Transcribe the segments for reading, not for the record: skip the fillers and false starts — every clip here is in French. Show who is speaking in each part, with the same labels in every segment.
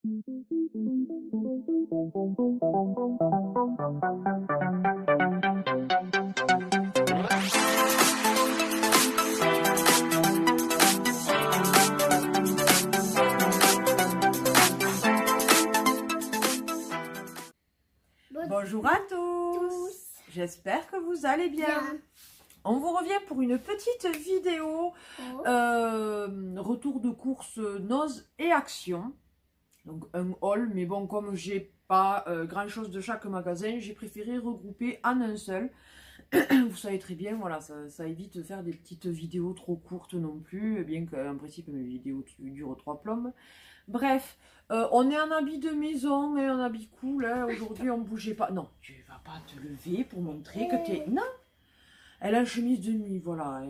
Speaker 1: Bonjour à tous, j'espère que vous allez bien. On vous revient pour une petite vidéo retour de course Noz et Action. Donc un haul, mais bon, comme j'ai pas grand chose de chaque magasin, j'ai préféré regrouper en un seul. Vous savez très bien, voilà, ça évite de faire des petites vidéos trop courtes non plus, bien qu'en principe mes vidéos durent 3 plombes. Bref, on est en habit de maison et en habit cool, hein. Aujourd'hui on bougeait pas. Non, tu vas pas te lever pour montrer que tu es... Non, elle a une chemise de nuit, voilà.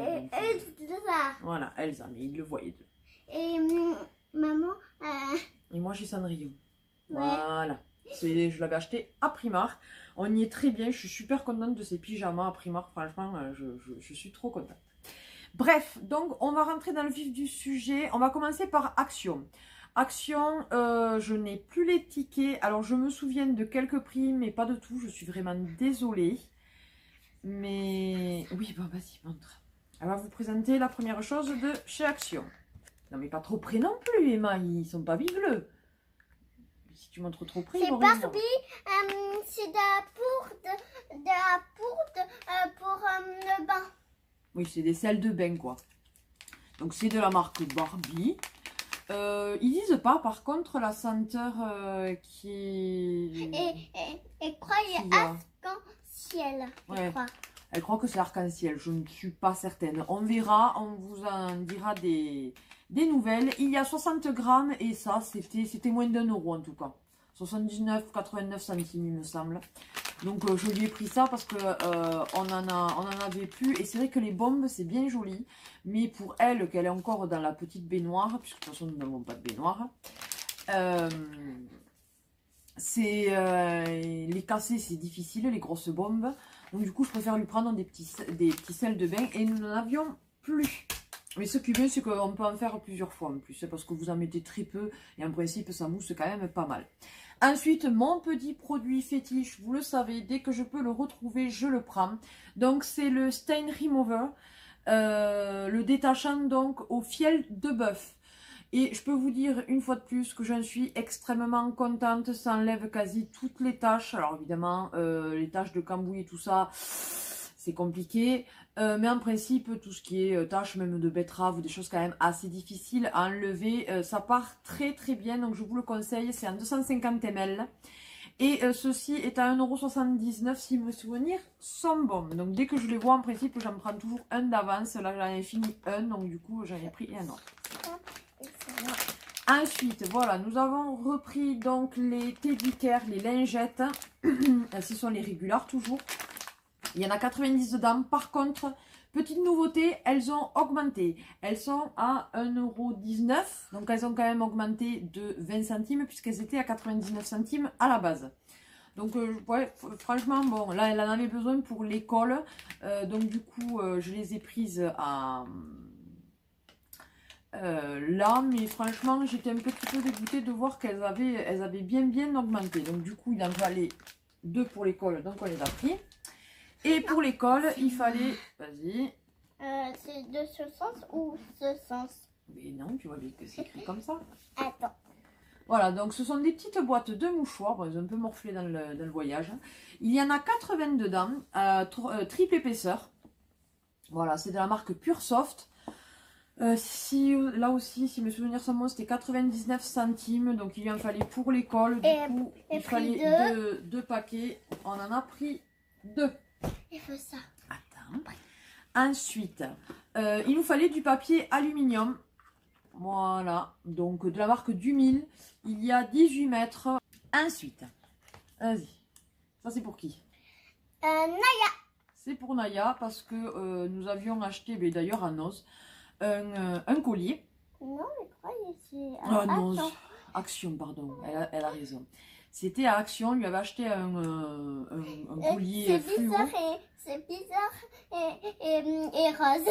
Speaker 1: Voilà, Elsa, mais il le voyait d'eux.
Speaker 2: Et maman...
Speaker 1: Et moi j'ai Cendrillon.
Speaker 2: Ouais.
Speaker 1: Voilà. Je l'avais acheté à Primark. On y est très bien. Je suis super contente de ces pyjamas à Primark. Franchement, je suis trop contente. Bref, donc on va rentrer dans le vif du sujet. On va commencer par Action. Action, je n'ai plus les tickets. Alors je me souviens de quelques prix, mais pas de tout. Je suis vraiment désolée. Mais oui, bon, vas-y, montre. Elle va vous présenter la première chose de chez Action. Non, mais pas trop près non plus, Emma. Ils sont pas vigleux. Si tu montres trop près,
Speaker 2: c'est Barbie, c'est de la poudre pour le bain.
Speaker 1: Oui, c'est des sels de bain, quoi. Donc, c'est de la marque Barbie. Ils disent pas, par contre, la senteur qui est...
Speaker 2: Et croyez arc-en-ciel,
Speaker 1: ouais.
Speaker 2: je crois.
Speaker 1: Elle croit que c'est arc-en-ciel. Je ne suis pas certaine. On verra, on vous en dira des nouvelles. Il y a 60 grammes et ça, c'était moins d'1 euro en tout cas. 79,89 centimes, il me semble. Donc, je lui ai pris ça parce que on en avait plus. Et c'est vrai que les bombes, c'est bien joli. Mais pour elle, qu'elle est encore dans la petite baignoire, puisque de toute façon, nous n'avons pas de baignoire, les casser, c'est difficile, les grosses bombes. Donc, du coup, je préfère lui prendre des petits sels de bain. Et nous n'en avions plus. Mais ce qui est bien, c'est qu'on peut en faire plusieurs fois en plus, parce que vous en mettez très peu et en principe, ça mousse quand même pas mal. Ensuite, mon petit produit fétiche, vous le savez, dès que je peux le retrouver, je le prends. Donc, c'est le Stain Remover, le détachant donc au fiel de bœuf. Et je peux vous dire une fois de plus que j'en suis extrêmement contente, ça enlève quasi toutes les taches. Alors évidemment, les taches de cambouis et tout ça, c'est compliqué. Mais en principe, tout ce qui est tâches même de betterave ou des choses quand même assez difficiles à enlever, ça part très très bien. Donc je vous le conseille, c'est en 250 ml. Et ceci est à 1,79 € si mes souvenirs sont bons. Donc dès que je les vois, en principe, j'en prends toujours un d'avance. Là, j'en ai fini un, donc du coup, j'en ai pris un autre. Ensuite, voilà, nous avons repris donc les teddy care, les lingettes. Ce sont les régulars toujours. Il y en a 90 dedans. Par contre, petite nouveauté, elles ont augmenté. Elles sont à 1,19 €. Donc, elles ont quand même augmenté de 20 centimes puisqu'elles étaient à 99 centimes à la base. Donc, ouais, franchement, bon, là, elle en avait besoin pour l'école. Donc, du coup, je les ai prises à... là, mais franchement, j'étais un petit peu dégoûtée de voir qu'elles avaient bien augmenté. Donc, du coup, il en fallait 2 pour l'école. Donc, on les a pris. Et pour l'école, il fallait... Vas-y.
Speaker 2: C'est de ce sens ou ce sens?
Speaker 1: Mais non, tu vois bien que c'est écrit comme ça.
Speaker 2: Attends.
Speaker 1: Voilà, donc ce sont des petites boîtes de mouchoirs. Bon, elles ont un peu morflé dans le voyage. Il y en a 80 dedans, triple épaisseur. Voilà, c'est de la marque Pure Soft. Là aussi, si mes souvenirs sont bons, c'était 99 centimes. Donc il en fallait pour l'école. Du coup, il fallait 2 paquets. On en a pris 2.
Speaker 2: Il faut ça.
Speaker 1: Attends. Ensuite, il nous fallait du papier aluminium. Voilà. Donc, de la marque Dumil. Il y a 18 mètres. Ensuite, vas-y. Ça, c'est pour qui?
Speaker 2: Naya.
Speaker 1: C'est pour Naya parce que nous avions acheté, d'ailleurs à Noz, un collier.
Speaker 2: Non, je crois que c'est...
Speaker 1: Ah non, Action, pardon. Elle a raison. C'était à Action, on lui avait acheté un collier fluo.
Speaker 2: C'est bizarre et rose.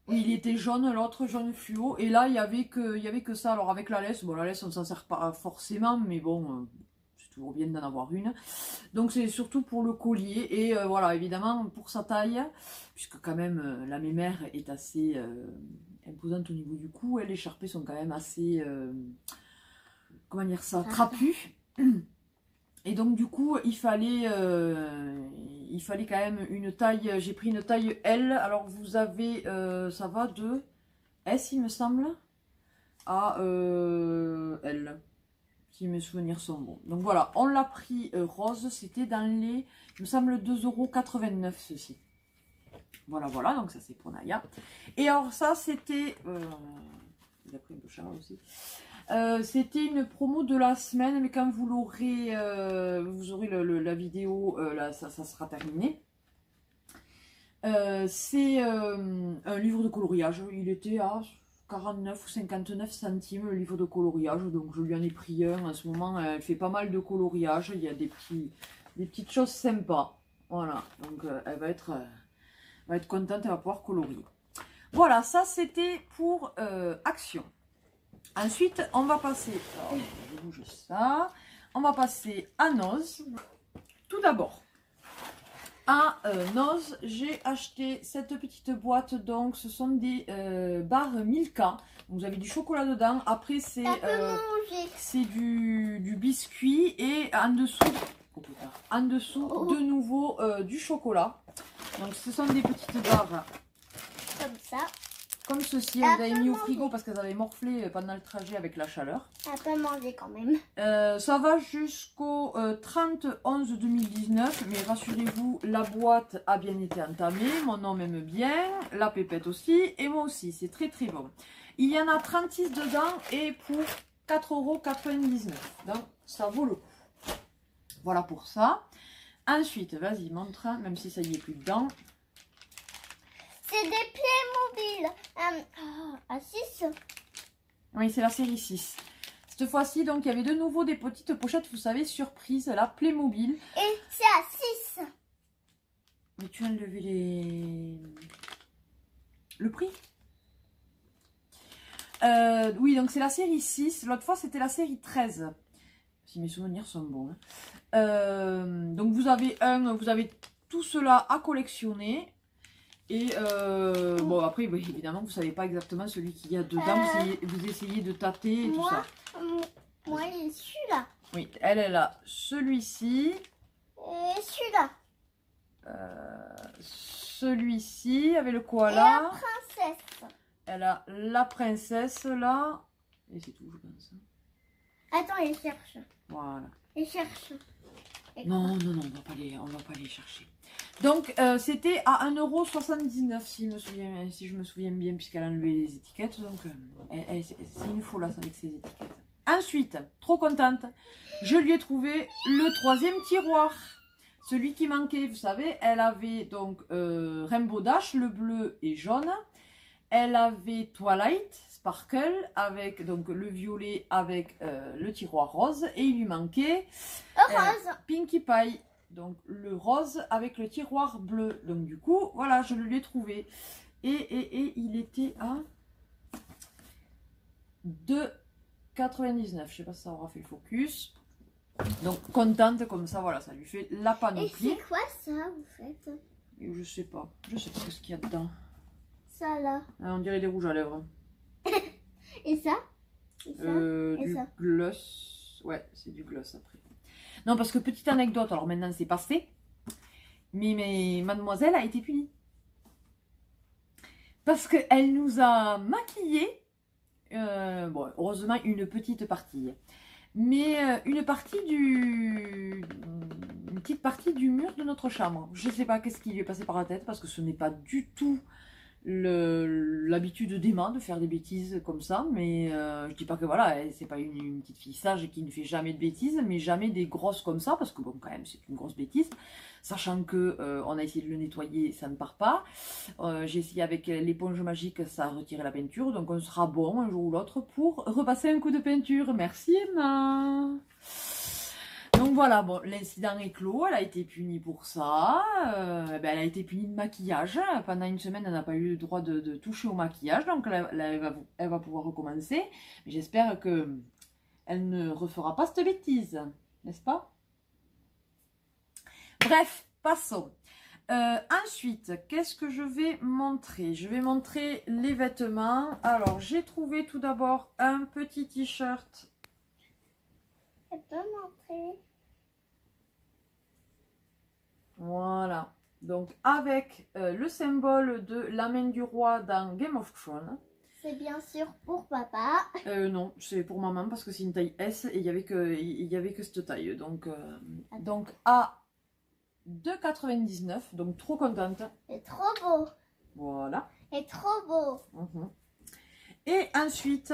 Speaker 1: Oui, il était jaune, l'autre jaune fluo. Et là, il y avait que ça. Alors avec la laisse, bon, la laisse, on s'en sert pas forcément, mais bon, c'est toujours bien d'en avoir une. Donc c'est surtout pour le collier. Et voilà, évidemment, pour sa taille, puisque quand même, la mémère est assez imposante au niveau du cou. Et les charpés sont quand même assez, comment dire ça, trapus. Et donc du coup, il fallait quand même une taille, j'ai pris une taille L. Alors vous avez, ça va de S il me semble, à L, si mes souvenirs sont bons. Donc voilà, on l'a pris rose, c'était dans les, il me semble 2,89 € ceci. Voilà, voilà, donc ça c'est pour Naya. Et alors ça c'était, il a pris un peu cher aussi. C'était une promo de la semaine, mais quand vous l'aurez, vous aurez la vidéo, là, ça sera terminé. C'est un livre de coloriage. Il était à 49 ou 59 centimes le livre de coloriage, donc je lui en ai pris un. En ce moment, elle fait pas mal de coloriage. Il y a des petites choses sympas. Voilà, donc elle va être contente, elle va pouvoir colorier. Voilà, ça c'était pour Action. Ensuite, on va passer, alors, je bouge ça, on va passer à Noz. Tout d'abord, à Noz, j'ai acheté cette petite boîte, donc ce sont des barres Milka. Vous avez du chocolat dedans, après c'est du biscuit et en dessous, de nouveau du chocolat. Donc ce sont des petites barres
Speaker 2: comme ça.
Speaker 1: Comme ceci, elles avaient mis au frigo parce qu'elles avaient morflé pendant le trajet avec la chaleur.
Speaker 2: Elle peut manger quand même.
Speaker 1: Ça va jusqu'au 30/11/2019, mais rassurez-vous, la boîte a bien été entamée, mon homme aime bien, la pépette aussi, et moi aussi, c'est très très bon. Il y en a 36 dedans et pour 4,99 €, donc ça vaut le coup. Voilà pour ça. Ensuite, vas-y, montre, même si ça y est plus dedans.
Speaker 2: C'est des Playmobil à 6.
Speaker 1: Oui, c'est la série 6. Cette fois-ci, donc, il y avait de nouveau des petites pochettes, vous savez, surprise, la Playmobil.
Speaker 2: Et c'est à 6.
Speaker 1: Mais tu as enlevé le prix. Oui, donc c'est la série 6. L'autre fois, c'était la série 13. Si mes souvenirs sont bons. Donc, vous avez tout cela à collectionner. Et bon, après, évidemment, vous ne savez pas exactement celui qu'il y a dedans. Vous essayez de tâter et tout ça.
Speaker 2: Moi, il est celui-là.
Speaker 1: Oui, elle a celui-ci.
Speaker 2: Et celui-là.
Speaker 1: Celui-ci avec le
Speaker 2: Et
Speaker 1: koala.
Speaker 2: la princesse.
Speaker 1: Elle a la princesse là. Et c'est tout, je pense.
Speaker 2: Attends, il cherche.
Speaker 1: Voilà.
Speaker 2: Il cherche.
Speaker 1: Non, on va pas les chercher. Donc, c'était à 1,79 € si je me souviens bien, puisqu'elle a enlevé les étiquettes. Donc, c'est une folasse avec ces étiquettes. Ensuite, trop contente, je lui ai trouvé le 3e tiroir. Celui qui manquait, vous savez, elle avait donc Rainbow Dash, le bleu et jaune. Elle avait Twilight Sparkle avec donc le violet avec le tiroir rose. Et il lui manquait
Speaker 2: rose.
Speaker 1: Pinkie Pie. Donc le rose avec le tiroir bleu. Donc du coup, voilà, je le lui ai trouvé. Et il était à 2,99 €. Je sais pas si ça aura fait le focus. Donc contente comme ça, voilà, ça lui fait la panoplie.
Speaker 2: Et c'est quoi ça, vous faites?
Speaker 1: Je sais pas ce qu'il y a dedans.
Speaker 2: Ça là.
Speaker 1: On dirait des rouges à lèvres.
Speaker 2: Et ça? Et ça?
Speaker 1: Du gloss. Ouais, c'est du gloss après. Non, parce que petite anecdote, alors maintenant c'est passé, mais mademoiselle a été punie. Parce qu'elle nous a maquillés, bon, heureusement une petite partie, mais une petite partie du mur de notre chambre. Je ne sais pas qu'est-ce qui lui est passé par la tête, parce que ce n'est pas du tout l'habitude d'Emma de faire des bêtises comme ça, mais je dis pas que voilà, c'est pas une petite fille sage qui ne fait jamais de bêtises, mais jamais des grosses comme ça, parce que bon, quand même c'est une grosse bêtise, sachant que on a essayé de le nettoyer, ça ne part pas. J'ai essayé avec l'éponge magique, ça a retiré la peinture, donc on sera bon un jour ou l'autre pour repasser un coup de peinture. Merci Emma. Donc voilà, bon, l'incident est clos, elle a été punie pour ça. Ben, elle a été punie de maquillage. Pendant une semaine, elle n'a pas eu le droit de toucher au maquillage, donc là, elle va pouvoir recommencer. J'espère que elle ne refera pas cette bêtise, n'est-ce pas? Bref, passons. Ensuite, qu'est-ce que je vais montrer? Je vais montrer les vêtements. Alors, j'ai trouvé tout d'abord un petit t-shirt.
Speaker 2: Elle peut montrer.
Speaker 1: Voilà. Donc, avec le symbole de la main du roi dans Game of Thrones.
Speaker 2: C'est bien sûr pour papa.
Speaker 1: Non, c'est pour maman parce que c'est une taille S et il y avait que cette taille. Donc à 2,99 €, donc trop contente.
Speaker 2: C'est trop beau.
Speaker 1: Voilà.
Speaker 2: C'est trop beau.
Speaker 1: Et ensuite,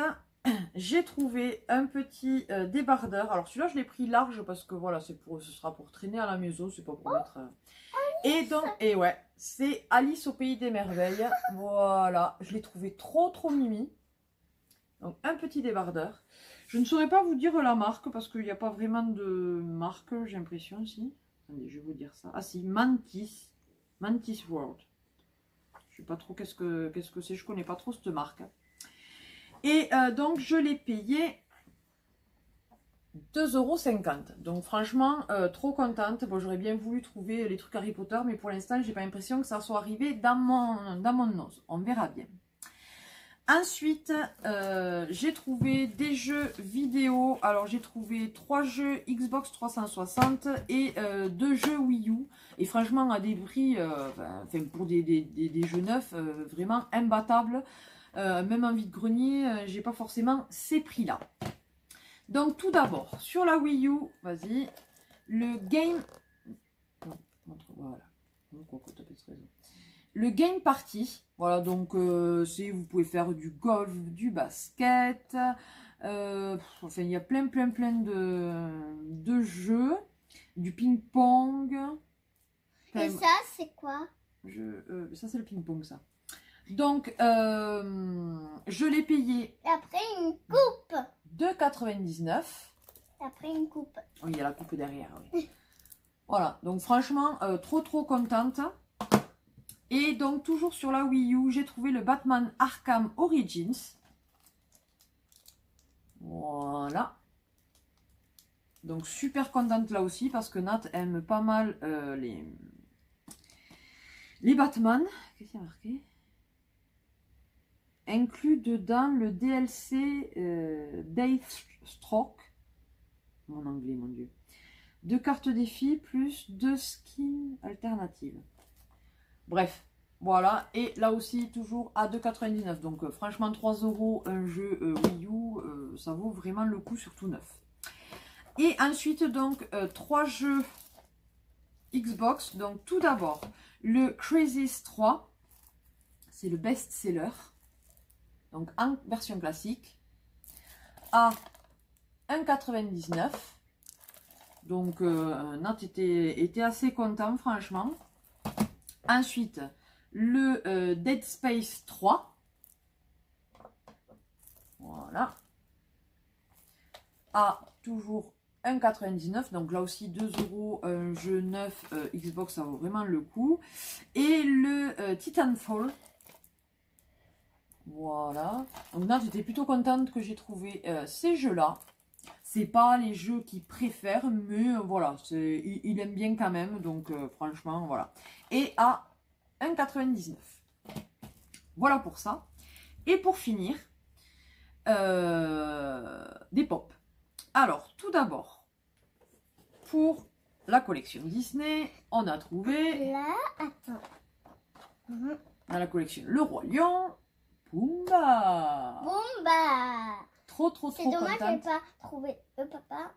Speaker 1: j'ai trouvé un petit débardeur. Alors celui-là, je l'ai pris large parce que voilà, ce sera pour traîner à la maison, c'est pas pour mettre. Et donc, et ouais, c'est Alice au pays des merveilles. Voilà, je l'ai trouvé trop mimi. Donc un petit débardeur. Je ne saurais pas vous dire la marque parce qu'il n'y a pas vraiment de marque, j'ai l'impression, si. Attendez, je vais vous dire ça. Ah si, Mantis World. Je sais pas trop qu'est-ce que c'est, je connais pas trop cette marque. Et donc je l'ai payé 2,50 €. Donc franchement, trop contente. Bon, j'aurais bien voulu trouver les trucs Harry Potter, mais pour l'instant, j'ai pas l'impression que ça soit arrivé dans mon nose. On verra bien. Ensuite, j'ai trouvé des jeux vidéo. Alors, j'ai trouvé 3 jeux Xbox 360 et 2 jeux Wii U. Et franchement, à des prix, pour des jeux neufs, vraiment imbattables. Même en vide-grenier, j'ai pas forcément ces prix-là. Donc, tout d'abord, sur la Wii U, vas-y, le Game... Voilà. Le Game Party, voilà, donc vous pouvez faire du golf, du basket, enfin il y a plein de jeux, du ping-pong.
Speaker 2: Et ça, c'est quoi?
Speaker 1: Ça c'est le ping-pong, ça. Donc, je l'ai payé.
Speaker 2: Et après une coupe.
Speaker 1: 2,99 €.
Speaker 2: Et après une coupe.
Speaker 1: Oui, il y a la coupe derrière, oui. Voilà, donc franchement, trop contente. Et donc, toujours sur la Wii U, j'ai trouvé le Batman Arkham Origins. Voilà. Donc, super contente là aussi, parce que Nat aime pas mal les Batman. Qu'est-ce qu'il y a marqué? Inclus dedans le DLC Deathstroke. Mon anglais, mon Dieu. 2 cartes défis plus 2 skins alternatives. Bref, voilà. Et là aussi, toujours à 2,99 €. Donc, franchement, 3 € un jeu Wii U, ça vaut vraiment le coup, surtout neuf. Et ensuite, donc, 3 jeux Xbox. Donc, tout d'abord, le Crazies 3. C'est le best-seller. Donc, en version classique. À 1,99 €. Donc, Nat était assez content, franchement. Ensuite, le Dead Space 3. Voilà. À toujours 1,99 €. Donc là aussi 2 €, un jeu neuf Xbox, ça vaut vraiment le coup. Et le Titanfall. Voilà. Donc là, j'étais plutôt contente que j'ai trouvé ces jeux-là. C'est pas les jeux qu'il préfère, mais voilà, il aime bien quand même. Donc franchement, voilà. Et à 1,99 €. Voilà pour ça. Et pour finir, des pops. Alors, tout d'abord, pour la collection Disney, on a trouvé...
Speaker 2: Là, attends.
Speaker 1: Dans la collection Le Roi Lion, Pumba.
Speaker 2: Pumba. C'est
Speaker 1: Trop
Speaker 2: dommage qu'elle n'ait
Speaker 1: contente.
Speaker 2: pas trouvé papa.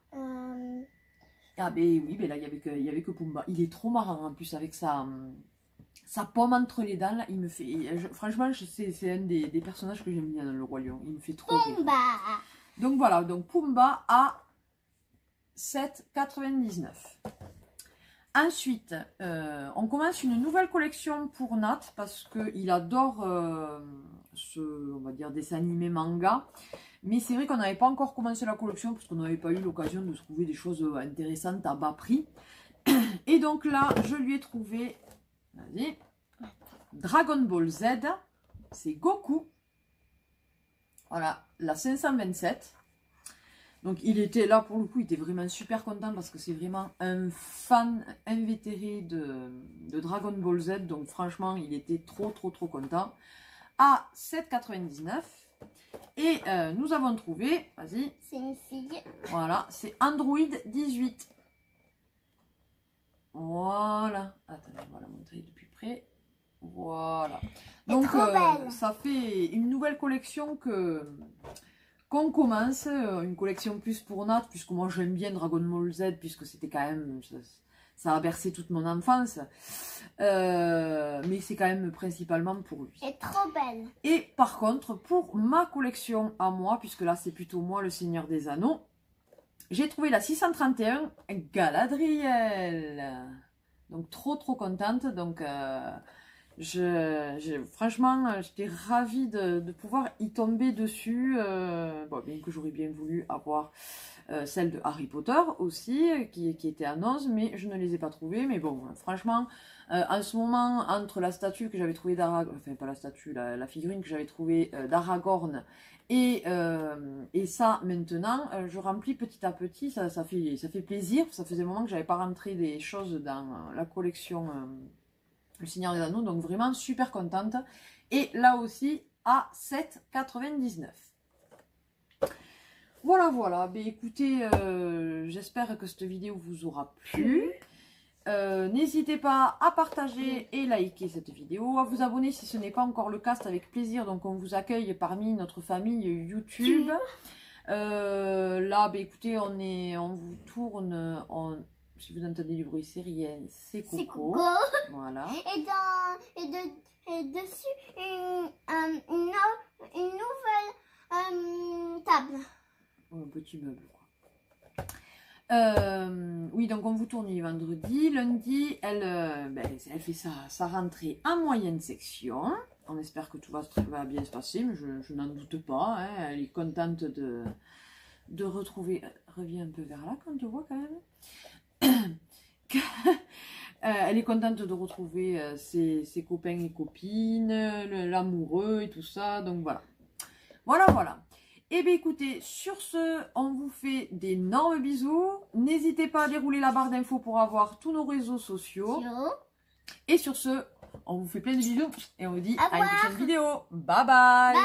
Speaker 1: Ah ben oui, ben là, il y avait que Pumba. Il est trop marrant en plus avec sa pomme entre les dents. Là, il me fait... franchement, c'est un des personnages que j'aime bien dans Le Roi Lion. Il me fait trop rire.
Speaker 2: Pumba.
Speaker 1: Donc voilà, donc Pumba à 7,99 €. Ensuite, on commence une nouvelle collection pour Nat parce qu'il adore on va dire, dessin animé manga. Mais c'est vrai qu'on n'avait pas encore commencé la collection parce qu'on n'avait pas eu l'occasion de trouver des choses intéressantes à bas prix. Et donc là, je lui ai trouvé, vas-y, Dragon Ball Z, c'est Goku. Voilà, la 527. Donc il était là pour le coup, il était vraiment super content parce que c'est vraiment un fan invétéré de Dragon Ball Z. Donc franchement, il était trop content. À 7,99. Et nous avons trouvé, vas-y.
Speaker 2: C'est une fille.
Speaker 1: Voilà, c'est Android 18. Voilà. Attendez, on va la montrer de plus près. Voilà. Donc ça fait une nouvelle collection qu'on commence, une collection plus pour Nat, puisque moi j'aime bien Dragon Ball Z, puisque c'était quand même, ça a bercé toute mon enfance, mais c'est quand même principalement pour lui.
Speaker 2: Elle est trop belle.
Speaker 1: Et par contre, pour ma collection à moi, puisque là c'est plutôt moi le Seigneur des Anneaux, j'ai trouvé la 631 Galadriel. Donc trop contente, donc... franchement, j'étais ravie de pouvoir y tomber dessus. Bon, bien que j'aurais bien voulu avoir celle de Harry Potter aussi, qui était annonce, mais je ne les ai pas trouvées. Mais bon, franchement, en ce moment, entre la statue que j'avais trouvée d'Aragorn, enfin pas la statue, la figurine que j'avais trouvée d'Aragorn, et ça maintenant, je remplis petit à petit, ça fait plaisir. Ça faisait un moment que j'avais pas rentré des choses dans la collection... Le Seigneur des Anneaux, donc vraiment super contente. Et là aussi, à 7,99. Voilà. Ben, écoutez, j'espère que cette vidéo vous aura plu. N'hésitez pas à partager et liker cette vidéo, à vous abonner si ce n'est pas encore le cas, c'est avec plaisir. Donc on vous accueille parmi notre famille YouTube. Là, ben, écoutez, on vous tourne... Si vous entendez du bruit, c'est rien, c'est Coco. Voilà.
Speaker 2: Et dessus, une nouvelle table.
Speaker 1: Un petit meuble, quoi. Oui, donc on vous tourne les vendredis. Lundi, elle fait sa rentrée en moyenne section. On espère que tout va bien se passer, mais je n'en doute pas. Hein. Elle est contente de retrouver... Reviens un peu vers là quand on te voit quand même. Elle est contente de retrouver ses copains et copines, l'amoureux et tout ça, donc voilà. Et bien écoutez, sur ce, on vous fait d'énormes bisous. N'hésitez pas à dérouler la barre d'infos pour avoir tous nos réseaux sociaux. Et sur ce, on vous fait plein de bisous et on vous dit à une prochaine vidéo. Bye bye.